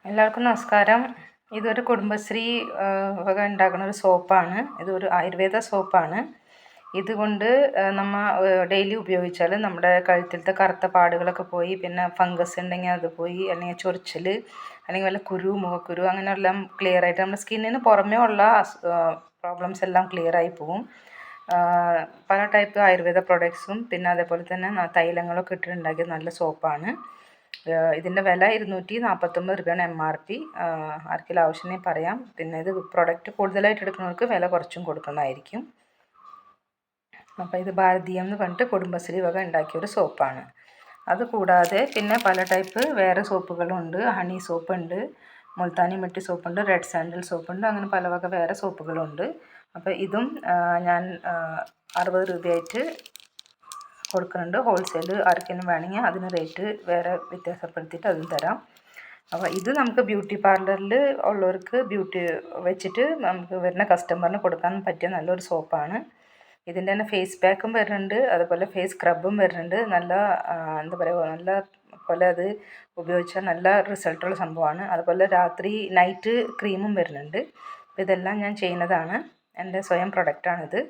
എല്ലാവർക്കും നമസ്കാരം. ഇതൊരു കുടുംബശ്രീ വക ഉണ്ടാക്കുന്ന ഒരു സോപ്പാണ്. ഇതൊരു ആയുർവേദ സോപ്പാണ്. ഇതുകൊണ്ട് നമ്മൾ ഡെയിലി ഉപയോഗിച്ചാൽ നമ്മുടെ കഴുത്തിലത്തെ കറുത്ത പാടുകളൊക്കെ പോയി, പിന്നെ ഫംഗസ് ഉണ്ടെങ്കിൽ അത് പോയി, അല്ലെങ്കിൽ ചൊറിച്ചിൽ, അല്ലെങ്കിൽ വല്ല കുരു, മുഖക്കുരു അങ്ങനെയെല്ലാം ക്ലിയർ ആയിട്ട് നമ്മുടെ സ്കിന്നിന് പുറമേ ഉള്ള പ്രോബ്ലംസ് എല്ലാം ക്ലിയറായി പോവും. പല ടൈപ്പ് ആയുർവേദ പ്രൊഡക്ട്സും പിന്നെ അതേപോലെ തന്നെ തൈലങ്ങളൊക്കെ ഇട്ടിട്ടുണ്ടാക്കിയ നല്ല സോപ്പാണ്. ഇതിൻ്റെ വില 249 രൂപയാണ് MRP. ആർക്കെങ്കിലും ആവശ്യമുണ്ടെങ്കിൽ പറയാം. പിന്നെ ഇത് പ്രൊഡക്റ്റ് കൂടുതലായിട്ട് എടുക്കുന്നവർക്ക് വില കുറച്ചും കൊടുക്കുന്നതായിരിക്കും. അപ്പോൾ ഇത് ഭാരതീയം എന്ന് പറഞ്ഞിട്ട് കുടുംബശ്രീ വക ഉണ്ടാക്കിയൊരു സോപ്പാണ്. അതുകൂടാതെ പിന്നെ പല ടൈപ്പ് വേറെ സോപ്പുകളുണ്ട്. ഹണി സോപ്പുണ്ട്, മുൾത്താനി മിട്ടി സോപ്പുണ്ട്, റെഡ് സാൻഡൽ സോപ്പുണ്ട്, അങ്ങനെ പല വക വേറെ സോപ്പുകളുണ്ട്. അപ്പോൾ ഇതും ഞാൻ 60 രൂപയായിട്ട് കൊടുക്കുന്നുണ്ട്. ഹോൾസെയിൽ ആർക്കെങ്കിലും വേണമെങ്കിൽ അതിന് റേറ്റ് വേറെ വ്യത്യാസപ്പെടുത്തിയിട്ട് അതും തരാം. അപ്പോൾ ഇത് നമുക്ക് ബ്യൂട്ടി പാർലറിൽ ഉള്ളവർക്ക് ബ്യൂട്ടി വെച്ചിട്ട് നമുക്ക് വരുന്ന കസ്റ്റമറിന് കൊടുക്കാൻ പറ്റിയ നല്ലൊരു സോപ്പാണ്. ഇതിൻ്റെ തന്നെ ഫേസ് പാക്കും വരുന്നുണ്ട്, അതുപോലെ ഫേസ് സ്ക്രബും വരുന്നുണ്ട്. നല്ല എന്താ പറയുക, നല്ല പോലെ അത് ഉപയോഗിച്ചാൽ നല്ല റിസൾട്ടുള്ള സംഭവമാണ്. അതുപോലെ രാത്രി നൈറ്റ് ക്രീമും വരുന്നുണ്ട്. അപ്പോൾ ഇതെല്ലാം ഞാൻ ചെയ്യുന്നതാണ്, എൻ്റെ സ്വയം പ്രൊഡക്റ്റാണിത്.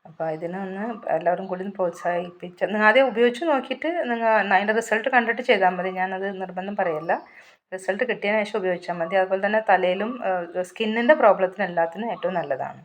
അപ്പോൾ ഇതിനൊന്ന് എല്ലാവരും കൂടി പ്രോത്സാഹിപ്പിച്ച് നിങ്ങൾ ആദ്യം ഉപയോഗിച്ച് നോക്കിയിട്ട് നിങ്ങൾ അതിൻ്റെ റിസൾട്ട് കണ്ടിട്ട് ചെയ്താൽ മതി. ഞാനത് നിർബന്ധം പറയല്ല. റിസൾട്ട് കിട്ടിയതിന് ശേഷം ഉപയോഗിച്ചാൽ മതി. അതുപോലെ തന്നെ തലയിലും സ്കിന്നിൻ്റെ പ്രോബ്ലത്തിന് എല്ലാത്തിനും ഏറ്റവും നല്ലതാണ്.